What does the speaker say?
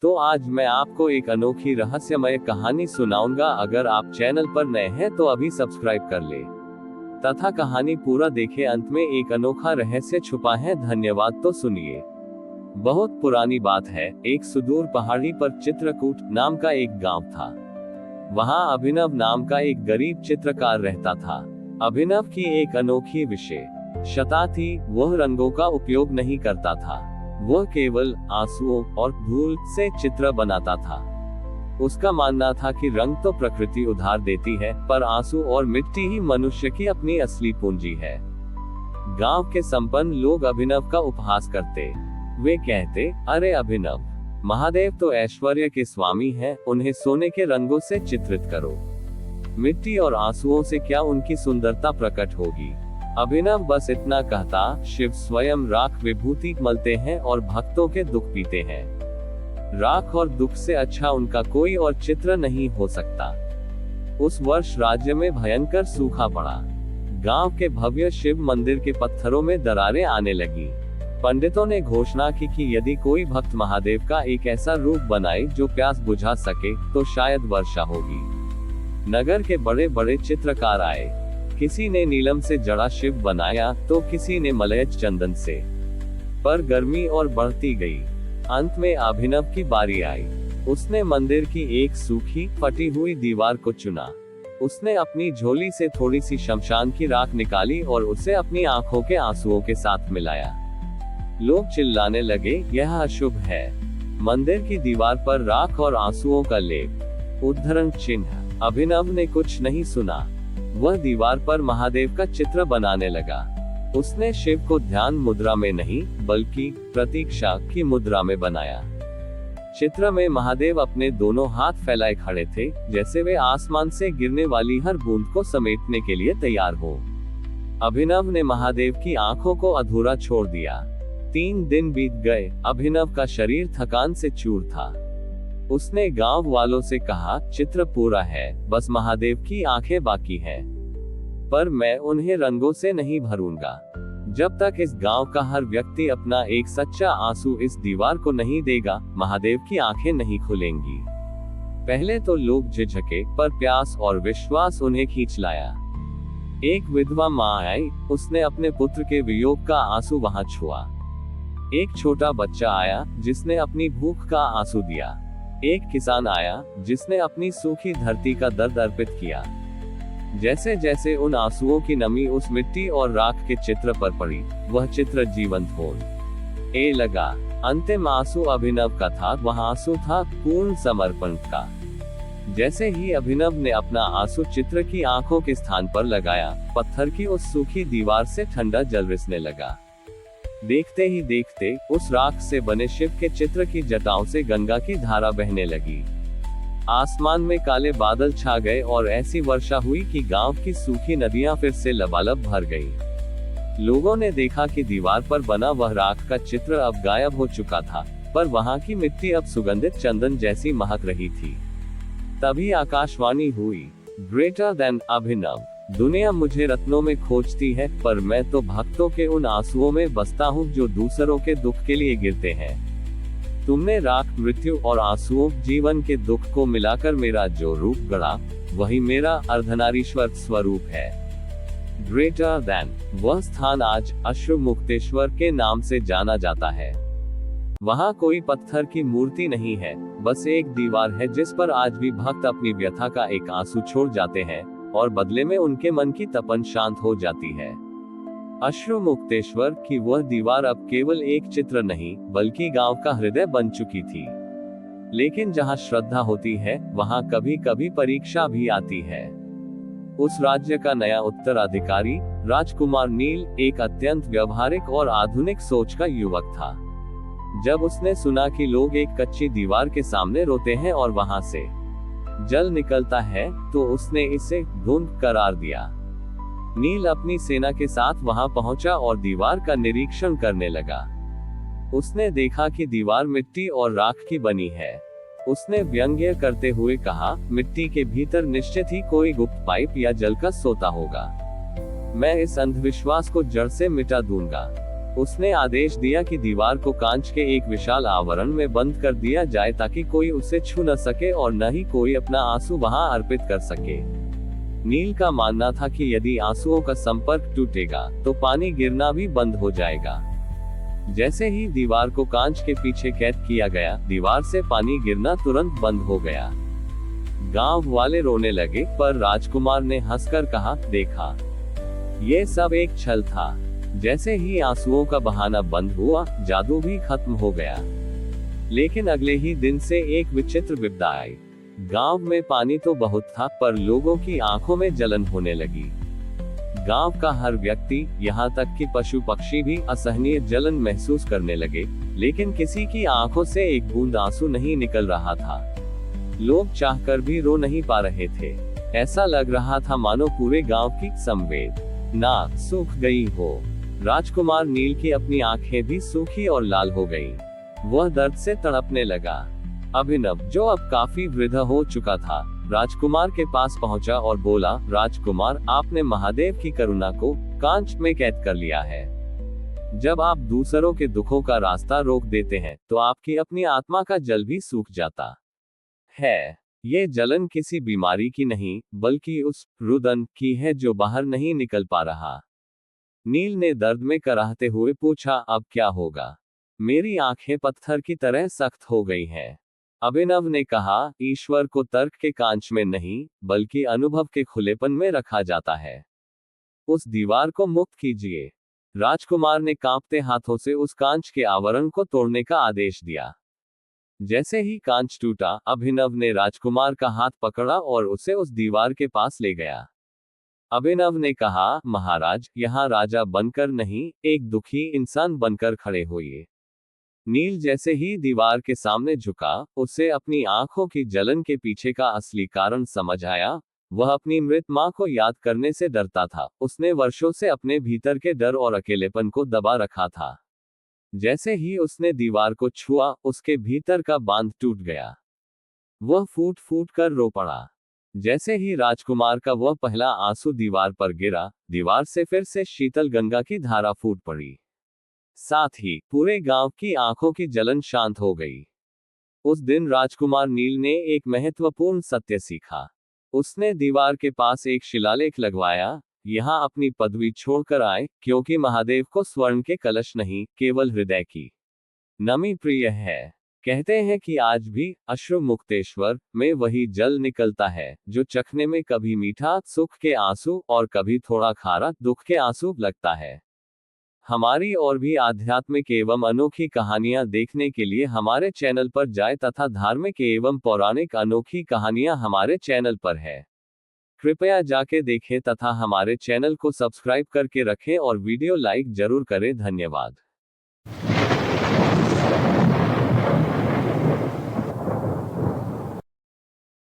तो आज मैं आपको एक अनोखी रहस्यमय कहानी सुनाऊंगा। अगर आप चैनल पर नए हैं तो अभी सब्सक्राइब कर ले तथा कहानी पूरा देखें। अंत में एक अनोखा रहस्य छुपा है। धन्यवाद। तो सुनिए। बहुत पुरानी बात है। एक सुदूर पहाड़ी पर चित्रकूट नाम का एक गांव था। वहां अभिनव नाम का एक गरीब चित्रकार रहता था। अभिनव की एक अनोखी विशेषता थी। वह रंगों का उपयोग नहीं करता था। वह केवल आंसुओं और धूल से चित्र बनाता था। उसका मानना था कि रंग तो प्रकृति उधार देती है, पर आंसू और मिट्टी ही मनुष्य की अपनी असली पूंजी है। गांव के संपन्न लोग अभिनव का उपहास करते। वे कहते, अरे अभिनव, महादेव तो ऐश्वर्य के स्वामी हैं, उन्हें सोने के रंगों से चित्रित करो। मिट्टी और आंसुओं से क्या उनकी सुंदरता प्रकट होगी। अभिनव बस इतना कहता, शिव स्वयं राख विभूति मलते हैं और भक्तों के दुख पीते हैं। राख और दुख से अच्छा उनका कोई और चित्र नहीं हो सकता। उस वर्ष राज्य में भयंकर सूखा पड़ा। गांव के भव्य शिव मंदिर के पत्थरों में दरारें आने लगी। पंडितों ने घोषणा की कि यदि कोई भक्त महादेव का एक ऐसा रूप बनाए जो प्यास बुझा सके, तो शायद वर्षा होगी। नगर के बड़े बड़े चित्रकार आए। किसी ने नीलम से जड़ा शिव बनाया, तो किसी ने मलयज चंदन से। पर गर्मी और बढ़ती गई। अंत में अभिनव की बारी आई। उसने मंदिर की एक सूखी फटी हुई दीवार को चुना। उसने अपनी झोली से थोड़ी सी शमशान की राख निकाली और उसे अपनी आंखों के आंसुओं के साथ मिलाया। लोग चिल्लाने लगे, यह अशुभ है। मंदिर की दीवार पर राख और आंसुओं का लेप, उद्धरण चिन्ह। अभिनव ने कुछ नहीं सुना। वह दीवार पर महादेव का चित्र बनाने लगा। उसने शिव को ध्यान मुद्रा में नहीं, बल्कि प्रतीक्षा की मुद्रा में बनाया। चित्र में महादेव अपने दोनों हाथ फैलाए खड़े थे, जैसे वे आसमान से गिरने वाली हर बूंद को समेटने के लिए तैयार हो। अभिनव ने महादेव की आंखों को अधूरा छोड़ दिया। 3 दिन बीत गए। अभिनव का शरीर थकान से चूर था। उसने गांव वालों से कहा, चित्र पूरा है, बस महादेव की आंखें बाकी हैं। पर मैं उन्हें रंगों से नहीं भरूंगा। जब तक इस गांव का हर व्यक्ति अपना एक सच्चा आंसू इस दीवार को नहीं देगा, महादेव की आंखें नहीं खुलेंगी। पहले तो लोग झिझके, पर प्यास और विश्वास उन्हें खींच लाया। एक विधवा मां आई। उसने अपने पुत्र के वियोग का आंसू वहां छुआ। एक छोटा बच्चा आया, जिसने अपनी भूख का आंसू दिया। एक किसान आया, जिसने अपनी सूखी धरती का दर्द अर्पित किया। जैसे जैसे उन आंसुओं की नमी उस मिट्टी और राख के चित्र पर पड़ी, वह चित्र जीवंत होने लगा। अंतिम आंसू अभिनव का था। वह आंसू था पूर्ण समर्पण का। जैसे ही अभिनव ने अपना आंसू चित्र की आंखों के स्थान पर लगाया, पत्थर की उस सूखी दीवार से ठंडा जल रिसने लगा। देखते ही देखते उस राख से बने शिव के चित्र की जटाओं से गंगा की धारा बहने लगी। आसमान में काले बादल छा गए और ऐसी वर्षा हुई कि गांव की सूखी नदियां फिर से लबालब भर गई। लोगों ने देखा कि दीवार पर बना वह राख का चित्र अब गायब हो चुका था, पर वहां की मिट्टी अब सुगंधित चंदन जैसी महक रही थी। तभी आकाशवाणी हुई, ग्रेटर देन अभिनव। दुनिया मुझे रत्नों में खोजती है, पर मैं तो भक्तों के उन आंसुओं में बसता हूँ जो दूसरों के दुख के लिए गिरते हैं। तुमने राख, मृत्यु और आंसुओं, जीवन के दुख को मिलाकर मेरा जो रूप गढ़ा, वही मेरा अर्धनारीश्वर स्वरूप है। ग्रेटर देन, वह स्थान आज अश्रु मुक्तेश्वर के नाम से जाना जाता है। वहाँ कोई पत्थर की मूर्ति नहीं है, बस एक दीवार है जिस पर आज भी भक्त अपनी व्यथा का एक आंसू छोड़ जाते हैं, और बदले में उनके मन की तपन शांत हो जाती है। अश्रु मुक्तेश्वर की वह दीवार अब केवल एक चित्र नहीं, बल्कि गांव का हृदय बन चुकी थी। लेकिन जहां श्रद्धा होती है, वहां कभी कभी परीक्षा भी आती है। उस राज्य का नया उत्तराधिकारी राजकुमार नील एक अत्यंत व्यवहारिक और आधुनिक सोच का युवक था। जब उसने सुना कि लोग एक कच्ची दीवार के सामने रोते हैं और वहां से जल निकलता है, तो उसने इसे धुंध करार दिया। नील अपनी सेना के साथ वहां पहुंचा और दीवार का निरीक्षण करने लगा। उसने देखा कि दीवार मिट्टी और राख की बनी है। उसने व्यंग्य करते हुए कहा, मिट्टी के भीतर निश्चित ही कोई गुप्त पाइप या जल का सोता होगा। मैं इस अंधविश्वास को जड़ से मिटा दूंगा। उसने आदेश दिया कि दीवार को कांच के एक विशाल आवरण में बंद कर दिया जाए ताकि कोई उसे छू न सके और न ही कोई अपना आंसू वहां अर्पित कर सके। नील का मानना था कि यदि आंसुओं का संपर्क टूटेगा तो पानी गिरना भी बंद हो जाएगा। जैसे ही दीवार को कांच के पीछे कैद किया गया, दीवार से पानी गिरना तुरंत बंद हो गया। गांव वाले रोने लगे, पर राजकुमार ने हंसकर कहा, देखा, ये सब एक छल था। जैसे ही आंसुओं का बहाना बंद हुआ, जादू भी खत्म हो गया। लेकिन अगले ही दिन से एक विचित्र विपदा आई। गांव में पानी तो बहुत था, पर लोगों की आंखों में जलन होने लगी। गांव का हर व्यक्ति, यहाँ तक कि पशु पक्षी भी असहनीय जलन महसूस करने लगे, लेकिन किसी की आंखों से एक बूंद आंसू नहीं निकल रहा था। लोग चाहकर भी रो नहीं पा रहे थे। ऐसा लग रहा था मानो पूरे गांव की संवेदना सूख गई हो। राजकुमार नील की अपनी आंखें भी सूखी और लाल हो गईं। वह दर्द से तड़पने लगा। अभिनव, जो अब काफी वृद्ध हो चुका था, राजकुमार के पास पहुंचा और बोला, राजकुमार, आपने महादेव की करुणा को कांच में कैद कर लिया है। जब आप दूसरों के दुखों का रास्ता रोक देते हैं, तो आपकी अपनी आत्मा का जल भी सूख जाता है। ये जलन किसी बीमारी की नहीं, बल्कि उस रुदन की है जो बाहर नहीं निकल पा रहा। नील ने दर्द में कराहते हुए पूछा, अब क्या होगा? मेरी आंखें पत्थर की तरह सख्त हो गई हैं। अभिनव ने कहा, ईश्वर को तर्क के कांच में नहीं, बल्कि अनुभव के खुलेपन में रखा जाता है। उस दीवार को मुक्त कीजिए। राजकुमार ने कांपते हाथों से उस कांच के आवरण को तोड़ने का आदेश दिया। जैसे ही कांच टूटा, अभिनव ने राजकुमार का हाथ पकड़ा और उसे उस दीवार के पास ले गया। अभिनव ने कहा, महाराज, यहाँ राजा बनकर नहीं, एक दुखी इंसान बनकर खड़े होइए। नील जैसे ही दीवार के सामने झुका, उसे अपनी आंखों की जलन के पीछे का असली कारण समझ आया। वह अपनी मृत मां को याद करने से डरता था। उसने वर्षों से अपने भीतर के डर और अकेलेपन को दबा रखा था। जैसे ही उसने दीवार को छुआ, उसके भीतर का बांध टूट गया। वह फूट फूट कर रो पड़ा। जैसे ही राजकुमार का वह पहला आंसू दीवार पर गिरा, दीवार से फिर से शीतल गंगा की धारा फूट पड़ी। साथ ही पूरे गांव की आंखों की जलन शांत हो गई। उस दिन राजकुमार नील ने एक महत्वपूर्ण सत्य सीखा। उसने दीवार के पास एक शिलालेख लगवाया, यहाँ अपनी पदवी छोड़कर आए, क्योंकि महादेव को स्वर्ण के कलश नहीं, केवल हृदय की नमी प्रिय है। कहते हैं कि आज भी अश्रु मुक्तेश्वर में वही जल निकलता है, जो चखने में कभी मीठा सुख के आंसू और कभी थोड़ा खारा दुख के आंसू लगता है। हमारी और भी आध्यात्मिक एवं अनोखी कहानियां देखने के लिए हमारे चैनल पर जाएं तथा धार्मिक एवं पौराणिक अनोखी कहानियां हमारे चैनल पर है। कृपया जाके देखें तथा हमारे चैनल को सब्सक्राइब करके रखें और वीडियो लाइक जरूर करें। धन्यवाद।